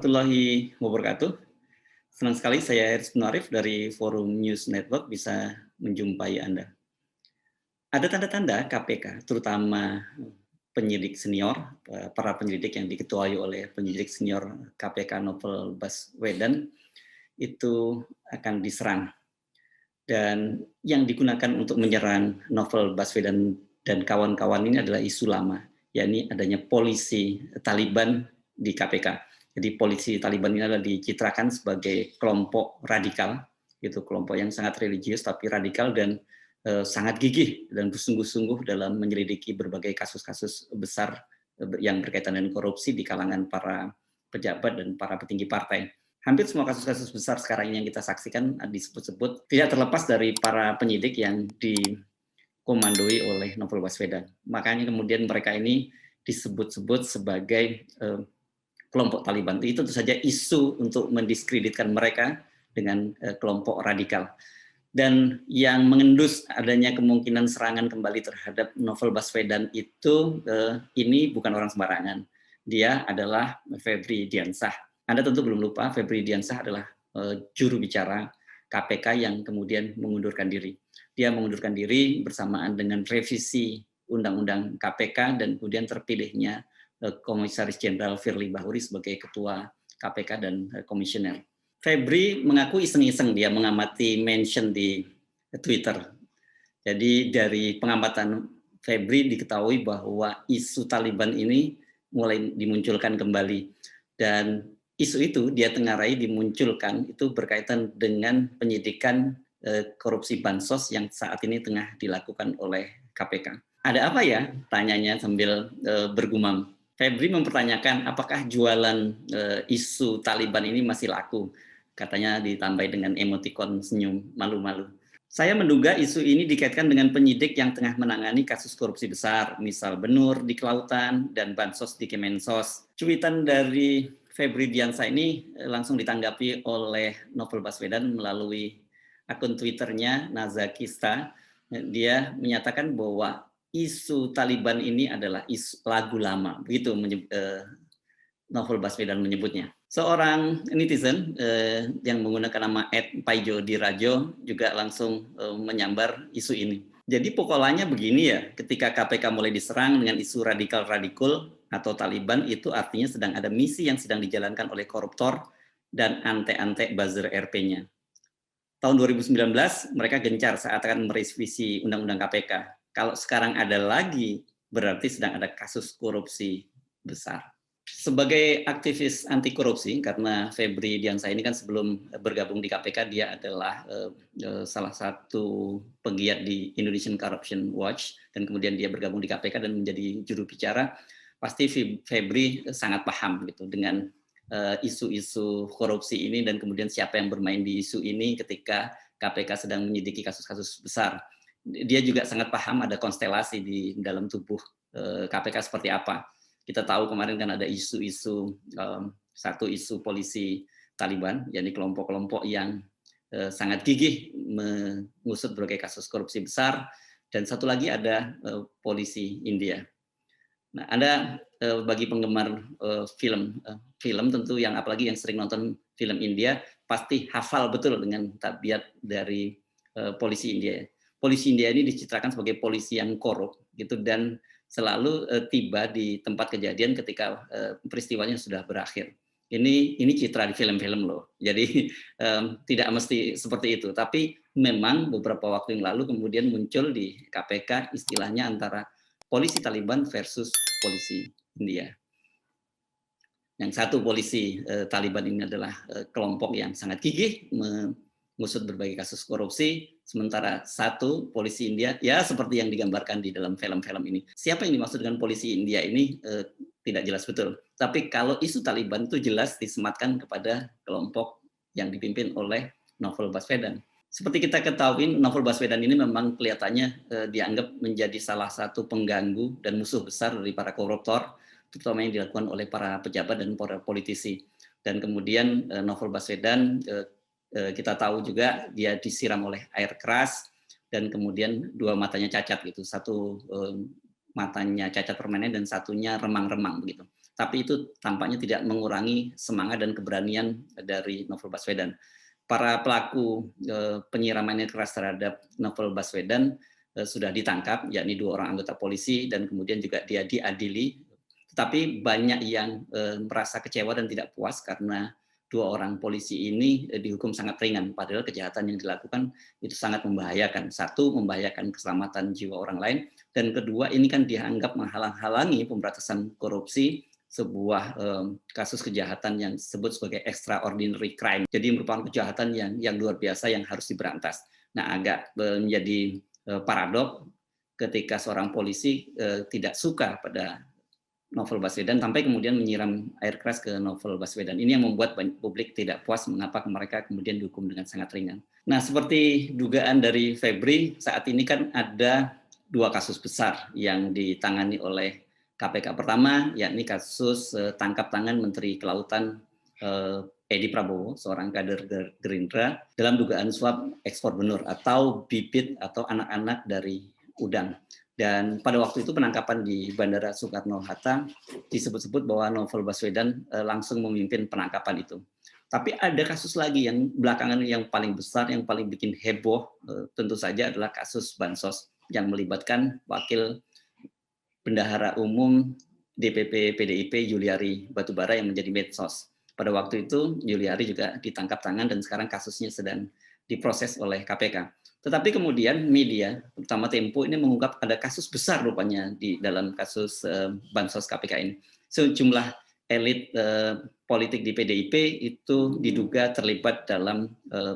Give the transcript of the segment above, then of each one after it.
warahmatullahi wabarakatuh. Senang sekali saya Rizky Arif dari Forum News Network bisa menjumpai Anda. Ada tanda-tanda KPK, terutama penyidik senior, para penyelidik yang diketuai oleh penyidik senior KPK Novel Baswedan itu akan diserang. Dan yang digunakan untuk menyerang Novel Baswedan dan kawan-kawan ini adalah isu lama, yakni adanya polisi Taliban di KPK. Jadi polisi Taliban ini adalah dicitrakan sebagai kelompok radikal, itu kelompok yang sangat religius tapi radikal dan sangat gigih dan bersungguh-sungguh dalam menyelidiki berbagai kasus-kasus besar yang berkaitan dengan korupsi di kalangan para pejabat dan para petinggi partai. Hampir semua kasus-kasus besar sekarang ini yang kita saksikan disebut-sebut tidak terlepas dari para penyidik yang dikomandoi oleh Novel Baswedan. Makanya kemudian mereka ini disebut-sebut sebagai kelompok Taliban. Itu tentu saja isu untuk mendiskreditkan mereka dengan kelompok radikal. Dan yang mengendus adanya kemungkinan serangan kembali terhadap Novel Baswedan itu ini bukan orang sembarangan. Dia adalah Febri Diansah. Anda tentu belum lupa Febri Diansah adalah juru bicara KPK yang kemudian mengundurkan diri. Dia mengundurkan diri bersamaan dengan revisi Undang-Undang KPK dan kemudian terpilihnya Komisaris Jenderal Firly Bahuri sebagai Ketua KPK dan Komisioner. Febri mengaku iseng-iseng dia mengamati mention di Twitter. Jadi dari pengamatan Febri diketahui bahwa isu Taliban ini mulai dimunculkan kembali. Dan isu itu dia tengarai dimunculkan itu berkaitan dengan penyidikan korupsi bansos yang saat ini tengah dilakukan oleh KPK. Ada apa ya? Tanyanya sambil bergumam. Febri mempertanyakan apakah jualan isu Taliban ini masih laku. Katanya ditambah dengan emotikon senyum malu-malu. Saya menduga isu ini dikaitkan dengan penyidik yang tengah menangani kasus korupsi besar, misal Benur di Kelautan dan Bansos di Kemensos. Cuitan dari Febri Diansah ini langsung ditanggapi oleh Novel Baswedan melalui akun Twitternya Nazakista. Dia menyatakan bahwa isu Taliban ini adalah isu lagu lama, begitu Novel Baswedan menyebutnya. Seorang netizen yang menggunakan nama @paijo_dirajo juga langsung menyambar isu ini. Jadi pokolannya begini ya, ketika KPK mulai diserang dengan isu radikal-radikul atau Taliban, itu artinya sedang ada misi yang sedang dijalankan oleh koruptor dan ante-ante buzzer RP-nya. Tahun 2019 mereka gencar saat akan merevisi Undang-Undang KPK. Kalau sekarang ada lagi, berarti sedang ada kasus korupsi besar. Sebagai aktivis anti korupsi, karena Febri Diansah ini kan sebelum bergabung di KPK dia adalah salah satu pegiat di Indonesian Corruption Watch dan kemudian dia bergabung di KPK dan menjadi juru bicara, pasti Febri sangat paham gitu dengan isu-isu korupsi ini dan kemudian siapa yang bermain di isu ini ketika KPK sedang menyelidiki kasus-kasus besar. Dia juga sangat paham ada konstelasi di dalam tubuh KPK seperti apa. Kita tahu kemarin kan ada isu-isu satu isu polisi Taliban, yakni kelompok-kelompok yang sangat gigih mengusut berbagai kasus korupsi besar, dan satu lagi ada polisi India. Nah, Anda bagi penggemar film tentu yang apalagi yang sering nonton film India pasti hafal betul dengan tabiat dari polisi India. Polisi India ini dicitrakan sebagai polisi yang korup gitu dan selalu tiba di tempat kejadian ketika peristiwanya sudah berakhir. Ini citra di film-film loh. Jadi tidak mesti seperti itu. Tapi memang beberapa waktu yang lalu kemudian muncul di KPK istilahnya antara polisi Taliban versus polisi India. Yang satu polisi Taliban ini adalah kelompok yang sangat gigih mengusut berbagai kasus korupsi, sementara satu polisi India ya seperti yang digambarkan di dalam film-film ini. Siapa yang dimaksud dengan polisi India ini tidak jelas betul. Tapi kalau isu Taliban itu jelas disematkan kepada kelompok yang dipimpin oleh Novel Baswedan. Seperti kita ketahui, Novel Baswedan ini memang kelihatannya dianggap menjadi salah satu pengganggu dan musuh besar dari para koruptor, terutama yang dilakukan oleh para pejabat dan para politisi. Dan kemudian Novel Baswedan kita tahu juga dia disiram oleh air keras dan kemudian dua matanya cacat gitu, satu matanya cacat permanen dan satunya remang-remang begitu. tapi itu tampaknya tidak mengurangi semangat dan keberanian dari Novel Baswedan. Para pelaku penyiraman air keras terhadap Novel Baswedan sudah ditangkap, yakni 2 orang anggota polisi, dan kemudian juga dia diadili. Tetapi banyak yang merasa kecewa dan tidak puas karena 2 orang polisi ini dihukum sangat ringan, padahal kejahatan yang dilakukan itu sangat membahayakan. Satu, membahayakan keselamatan jiwa orang lain, dan kedua, ini kan dianggap menghalang-halangi pemberantasan korupsi, sebuah kasus kejahatan yang disebut sebagai extraordinary crime. Jadi merupakan kejahatan yang luar biasa yang harus diberantas. Nah, agak menjadi paradok ketika seorang polisi tidak suka pada Novel Baswedan sampai kemudian menyiram air keras ke Novel Baswedan. Ini yang membuat publik tidak puas mengapa mereka kemudian dihukum dengan sangat ringan. Nah, seperti dugaan dari Febri, saat ini kan ada 2 kasus besar yang ditangani oleh KPK. Pertama, yakni kasus tangkap tangan Menteri Kelautan Edi Prabowo, seorang kader Gerindra, dalam dugaan suap ekspor benur atau bibit atau anak-anak dari udang. Dan pada waktu itu penangkapan di Bandara Soekarno-Hatta disebut-sebut bahwa Novel Baswedan langsung memimpin penangkapan itu. Tapi ada kasus lagi yang belakangan yang paling besar, yang paling bikin heboh, tentu saja adalah kasus Bansos yang melibatkan Wakil Bendahara Umum DPP PDIP Juliari Batubara yang menjadi medsos. Pada waktu itu Juliari juga ditangkap tangan dan sekarang kasusnya sedang diproses oleh KPK. Tetapi kemudian media, terutama Tempo ini mengungkap ada kasus besar rupanya di dalam kasus Bansos KPK ini. Sejumlah elit politik di PDIP itu diduga terlibat dalam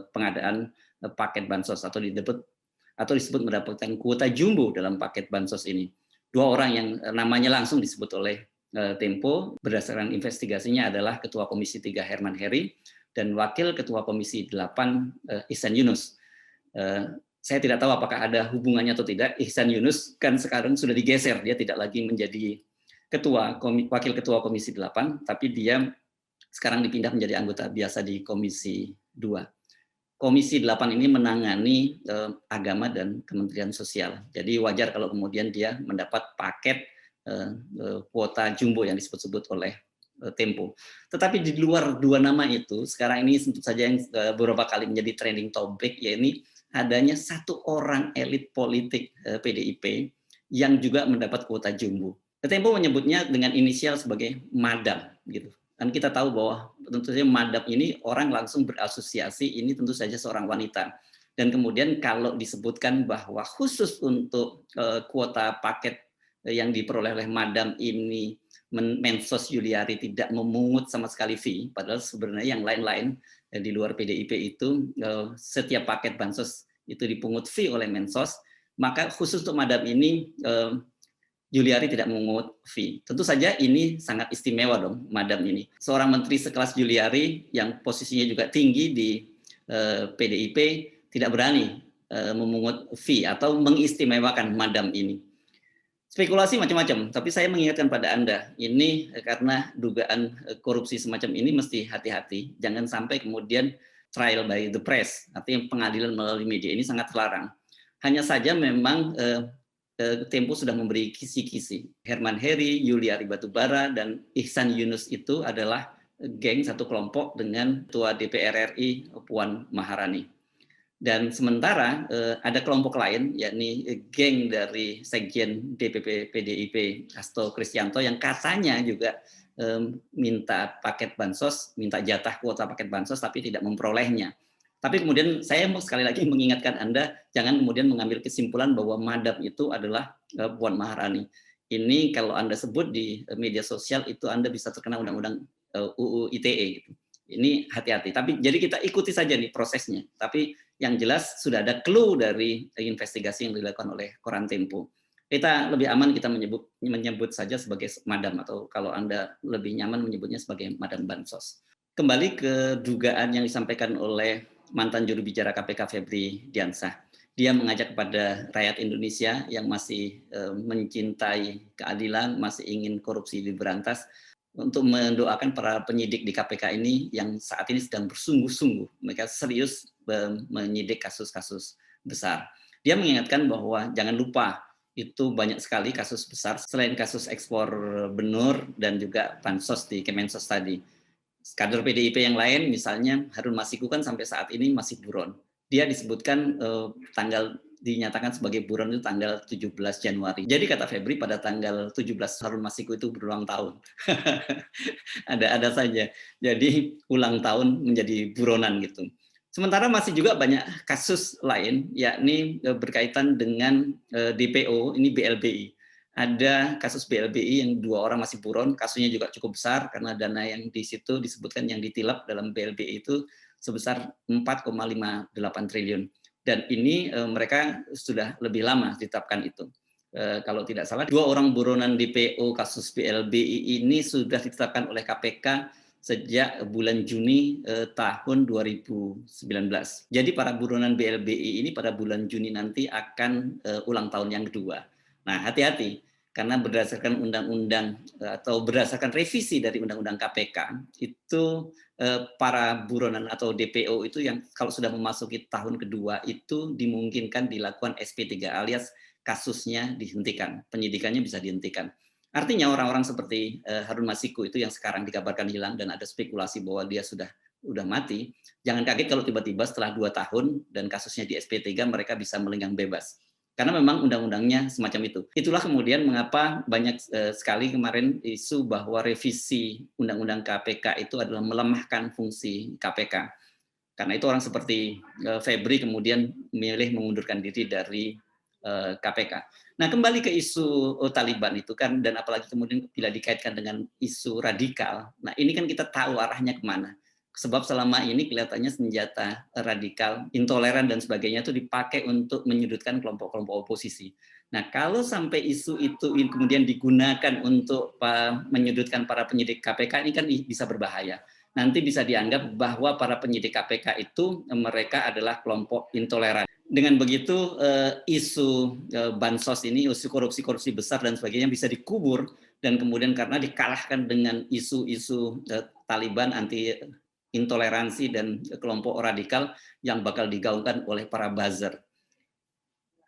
pengadaan paket Bansos atau disebut mendapatkan kuota jumbo dalam paket Bansos ini. 2 orang yang namanya langsung disebut oleh Tempo berdasarkan investigasinya adalah Ketua Komisi 3 Herman Heri dan Wakil Ketua Komisi 8 Ihsan Yunus. Saya tidak tahu apakah ada hubungannya atau tidak. Ihsan Yunus kan sekarang sudah digeser, dia tidak lagi menjadi Wakil Ketua Komisi 8, tapi dia sekarang dipindah menjadi anggota biasa di Komisi 2. Komisi 8 ini menangani agama dan Kementerian Sosial. Jadi wajar kalau kemudian dia mendapat paket kuota jumbo yang disebut-sebut oleh Tempo. Tetapi di luar 2 nama itu, sekarang ini tentu saja yang beberapa kali menjadi trending topic, yaitu adanya 1 orang elit politik PDIP yang juga mendapat kuota jumbo. Tempo menyebutnya dengan inisial sebagai Madam, gitu. Dan kita tahu bahwa tentu saja Madam ini orang langsung berasosiasi ini tentu saja seorang wanita. Dan kemudian kalau disebutkan bahwa khusus untuk kuota paket yang diperoleh oleh Madam ini Mensos Juliari tidak memungut sama sekali fee, padahal sebenarnya yang lain-lain di luar PDIP itu setiap paket bansos itu dipungut fee oleh Mensos, maka khusus untuk Madam ini Juliari tidak memungut fee. Tentu saja ini sangat istimewa dong, Madam ini. Seorang menteri sekelas Juliari yang posisinya juga tinggi di PDIP tidak berani memungut fee atau mengistimewakan Madam ini. Spekulasi macam-macam, tapi saya mengingatkan pada Anda, ini karena dugaan korupsi semacam ini mesti hati-hati, jangan sampai kemudian trial by the press, artinya pengadilan melalui media ini sangat terlarang. Hanya saja memang Tempo sudah memberi kisi-kisi. Herman Heri, Juliari Batubara, dan Ihsan Yunus itu adalah geng satu kelompok dengan Ketua DPR RI Puan Maharani. Dan sementara ada kelompok lain, yakni geng dari Sekjen DPP PDIP Hasto Kristianto yang katanya juga minta paket bansos, minta jatah kuota paket bansos, tapi tidak memperolehnya. Tapi kemudian saya mau sekali lagi mengingatkan Anda, jangan kemudian mengambil kesimpulan bahwa Madam itu adalah Puan Maharani. Ini kalau Anda sebut di media sosial itu Anda bisa terkena undang-undang UU ITE gitu. Ini hati-hati. Tapi jadi kita ikuti saja nih prosesnya. Tapi yang jelas sudah ada clue dari investigasi yang dilakukan oleh koran Tempo. Kita lebih aman kita menyebut saja sebagai Madam, atau kalau Anda lebih nyaman menyebutnya sebagai Madam Bansos. Kembali ke dugaan yang disampaikan oleh mantan juru bicara KPK Febri Diansah. Dia mengajak kepada rakyat Indonesia yang masih mencintai keadilan, masih ingin korupsi diberantas, untuk mendoakan para penyidik di KPK ini yang saat ini sedang bersungguh-sungguh. Mereka serius menyidik kasus-kasus besar. Dia mengingatkan bahwa jangan lupa Itu banyak sekali kasus besar selain kasus ekspor benur dan juga bansos di Kemensos tadi. Kader PDIP yang lain misalnya Harun Masiku kan sampai saat ini masih buron. Dia disebutkan tanggal dinyatakan sebagai buron itu tanggal 17 Januari. Jadi kata Febri pada tanggal 17 Harun Masiku itu berulang tahun. Ada saja. Jadi ulang tahun menjadi buronan gitu. Sementara masih juga banyak kasus lain, yakni berkaitan dengan DPO, ini BLBI. Ada kasus BLBI yang 2 orang masih buron, kasusnya juga cukup besar karena dana yang di situ disebutkan yang ditilap dalam BLBI itu sebesar 4,58 triliun. Dan ini mereka sudah lebih lama ditetapkan itu. Kalau tidak salah 2 orang buronan DPO kasus BLBI ini sudah ditetapkan oleh KPK sejak bulan Juni tahun 2019. Jadi para buronan BLBI ini pada bulan Juni nanti akan ulang tahun yang kedua. Nah, hati-hati karena berdasarkan undang-undang atau berdasarkan revisi dari undang-undang KPK itu para buronan atau DPO itu yang kalau sudah memasuki tahun kedua itu dimungkinkan dilakukan SP3 alias kasusnya dihentikan, penyidikannya bisa dihentikan. Artinya orang-orang seperti Harun Masiku itu yang sekarang dikabarkan hilang dan ada spekulasi bahwa dia sudah mati, jangan kaget kalau tiba-tiba setelah 2 tahun dan kasusnya di SP3 mereka bisa melenggang bebas. Karena memang undang-undangnya semacam itu. Itulah kemudian mengapa banyak sekali kemarin isu bahwa revisi undang-undang KPK itu adalah melemahkan fungsi KPK. Karena itu orang seperti Febri kemudian memilih mengundurkan diri dari KPK. Nah, kembali ke isu Taliban itu kan, dan apalagi kemudian bila dikaitkan dengan isu radikal, nah ini kan kita tahu arahnya kemana. Sebab selama ini kelihatannya senjata radikal, intoleran dan sebagainya itu dipakai untuk menyudutkan kelompok-kelompok oposisi. Nah, kalau sampai isu itu kemudian digunakan untuk menyudutkan para penyidik KPK, ini kan bisa berbahaya. Nanti bisa dianggap bahwa para penyidik KPK itu mereka adalah kelompok intoleran. Dengan begitu isu bansos ini, isu korupsi-korupsi besar dan sebagainya bisa dikubur dan kemudian karena dikalahkan dengan isu-isu Taliban anti intoleransi dan kelompok radikal yang bakal digaungkan oleh para buzzer.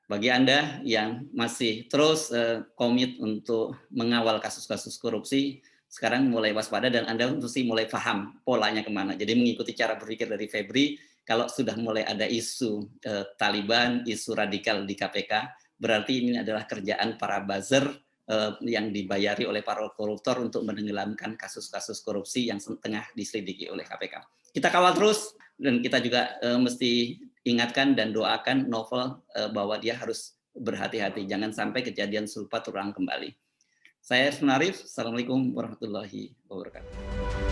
Bagi Anda yang masih terus komit untuk mengawal kasus-kasus korupsi, sekarang mulai waspada dan Anda mesti mulai paham polanya kemana. Jadi mengikuti cara berpikir dari Febri, kalau sudah mulai ada isu Taliban, isu radikal di KPK, berarti ini adalah kerjaan para buzzer yang dibayari oleh para koruptor untuk menenggelamkan kasus-kasus korupsi yang tengah diselidiki oleh KPK. Kita kawal terus dan kita juga mesti ingatkan dan doakan Novel bahwa dia harus berhati-hati, jangan sampai kejadian serupa terulang kembali. Saya Ersman Arif, Assalamualaikum warahmatullahi wabarakatuh.